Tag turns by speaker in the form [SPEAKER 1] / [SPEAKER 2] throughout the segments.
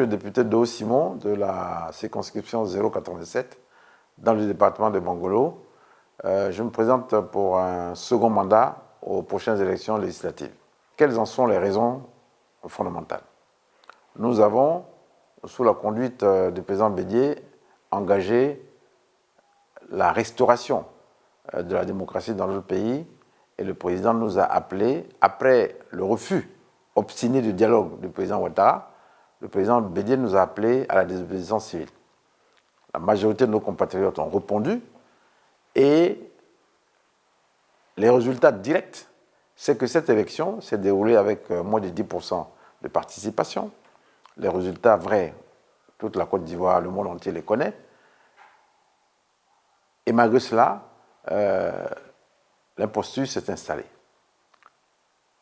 [SPEAKER 1] le député Do Simon de la circonscription 087 dans le département de Bangolo. Je me présente pour un second mandat aux prochaines élections législatives. Quelles en sont les raisons fondamentales? Nous avons, sous la conduite du président Bédié, engagé la restauration de la démocratie dans notre pays et le président nous a appelés, après le refus obstiné du dialogue du président Ouattara, le président Bédié nous a appelés à la désobéissance civile. La majorité de nos compatriotes ont répondu et les résultats directs, c'est que cette élection s'est déroulée avec moins de 10% de participation. Les résultats vrais, toute la Côte d'Ivoire, le monde entier les connaît. Et malgré cela, l'imposture s'est installée.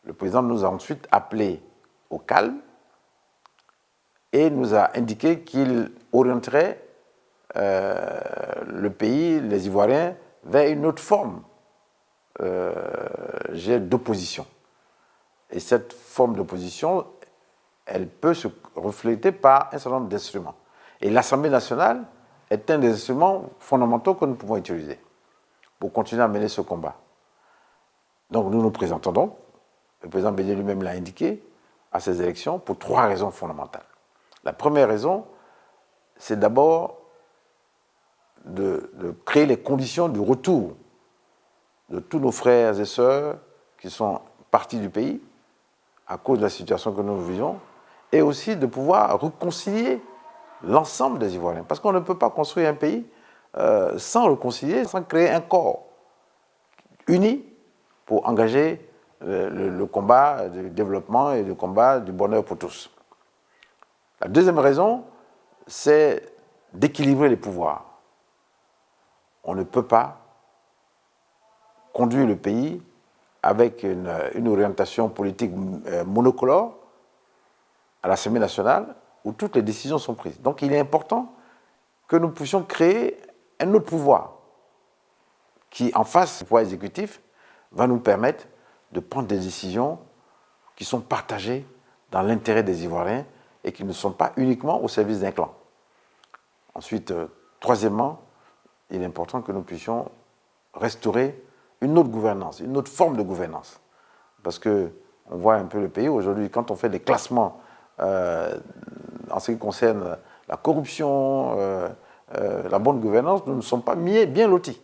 [SPEAKER 1] Le président nous a ensuite appelés au calme et nous a indiqué qu'il orienterait le pays, les Ivoiriens, vers une autre forme d'opposition. Et cette forme d'opposition, elle peut se refléter par un certain nombre d'instruments. Et l'Assemblée nationale est un des instruments fondamentaux que nous pouvons utiliser pour continuer à mener ce combat. Donc nous nous présentons donc, le président Bédié lui-même l'a indiqué, à ces élections pour 3 raisons fondamentales. La première raison, c'est d'abord de créer les conditions du retour de tous nos frères et sœurs qui sont partis du pays à cause de la situation que nous vivons, et aussi de pouvoir réconcilier l'ensemble des Ivoiriens. Parce qu'on ne peut pas construire un pays sans réconcilier, sans créer un corps uni pour engager le combat du développement et le combat du bonheur pour tous. La deuxième raison, c'est d'équilibrer les pouvoirs. On ne peut pas conduire le pays avec une orientation politique monocolore à l'Assemblée nationale où toutes les décisions sont prises. Donc il est important que nous puissions créer un autre pouvoir qui, en face du pouvoir exécutif, va nous permettre de prendre des décisions qui sont partagées dans l'intérêt des Ivoiriens et qui ne sont pas uniquement au service d'un clan. Ensuite, troisièmement, il est important que nous puissions restaurer une autre gouvernance, une autre forme de gouvernance. Parce qu'on voit un peu le pays aujourd'hui, quand on fait des classements en ce qui concerne la corruption, la bonne gouvernance, nous ne sommes pas bien lotis.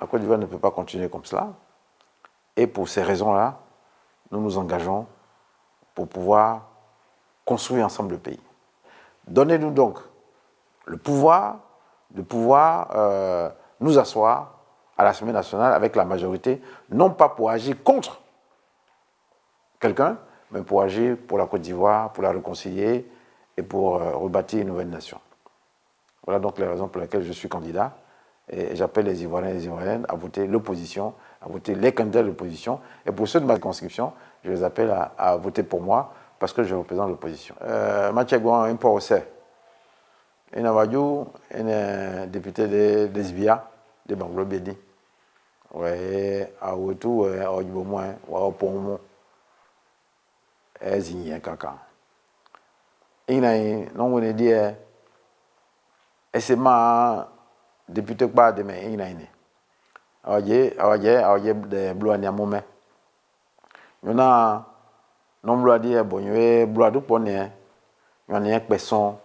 [SPEAKER 1] La Côte d'Ivoire ne peut pas continuer comme cela. Et pour ces raisons-là, nous nous engageons pour pouvoir construire ensemble le pays. Donnez-nous donc le pouvoir de pouvoir nous asseoir à l'Assemblée nationale avec la majorité, non pas pour agir contre quelqu'un, mais pour agir pour la Côte d'Ivoire, pour la réconcilier et pour rebâtir une nouvelle nation. Voilà donc les raisons pour lesquelles je suis candidat. Et j'appelle les Ivoiriens et les Ivoiriennes à voter l'opposition, à voter les candidats de l'opposition. Et pour ceux de ma conscription, je les appelle à voter pour moi parce que je représente l'opposition. Mathieu Gouan, un peu au sait. Il y a un député de SBA, de Bangolo Bédi. Oui, à Ouetou, à Ojibomo, à Opomo. Et Zigné Kaka. Il y a un dit, et c'est ma député pas de mes inaine. Awaye de bloa ni amome. Yona non bloa di bonye bloa du pone. Yona yen peson.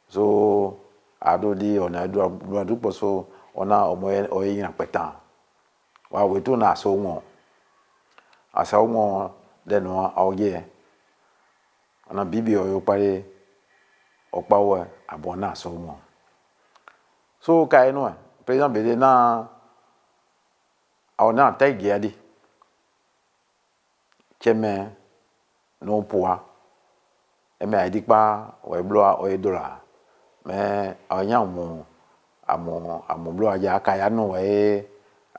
[SPEAKER 1] So ado di ona bloa du poso ona omoye oyin apetan. Wa wetu na so won. Asa won de no awaye. Ona bibi oyo pare opawo abona so won. So kaino président Bédié na ona tai giadi keme no poa eme adikpa o bloa o dola me anya mo amo bloa ya kaya no we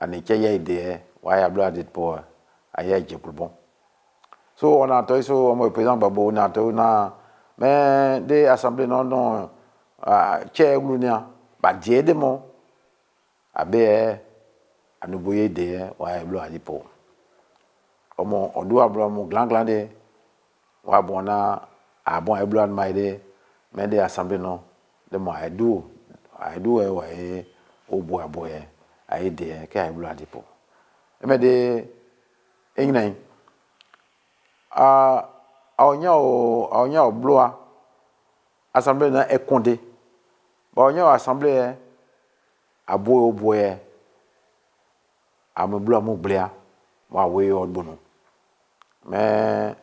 [SPEAKER 1] anike ye ide wa ya bloa dit po aya jekulbon so ona to so mo président Babo na to na me de assemblée non che glunia ba die de mo abe anuboye de wa eblo adipo omo odu ablo mo glanglande wa bona ah bon e bloan maide mais des assemblées non de moi edu e wa e obo aboye aide ke e bloan dipo mais de enyin a bloa assemblée na e condé ba onya assemblée abo oboye amebloa mo blea wa we odbono mais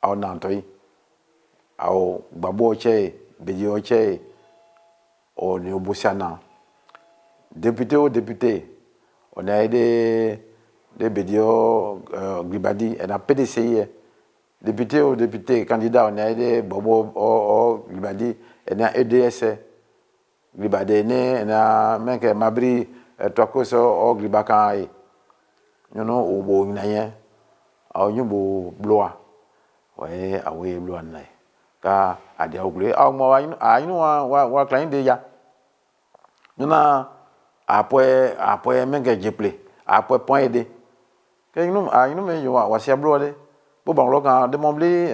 [SPEAKER 1] au nantoi au gbabo che bedi oche o ni obosiana député au député on a des bedio Glibadi et la PDCI député au député candidat on a des bobo o Glibadi et na EDS Glibadi ne na menke mabri tokoso o Glibaka e nyono obo nyaye au nyubo bloa ouais awe bloa nai ka adia ogule au mo wa client de ya nyona apoi menke jeple apoi point aider que nous mais wa sia bloa de bo bang lo kan de mombli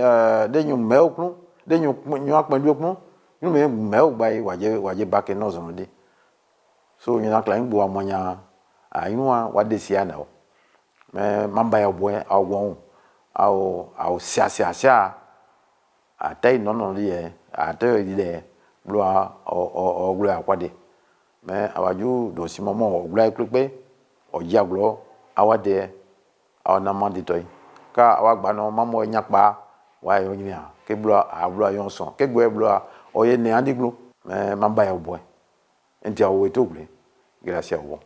[SPEAKER 1] de nyum meu knu de nyum akpan du knu nous me meu bai waje back no zo de so nyona client bo amonya wa de sia na mais mamba ya boy awon au sia atai non lié atai ide bloa o gloa kwade mais awaju do si moment o gloa klukpe o jaglo awade awna manditoy ka awagba no mamo nyakpa wa yo nyia ke bloa yon son ke gwe bloa o ye ne andiglo mais mamba ya boy enti awo etogule gracias wo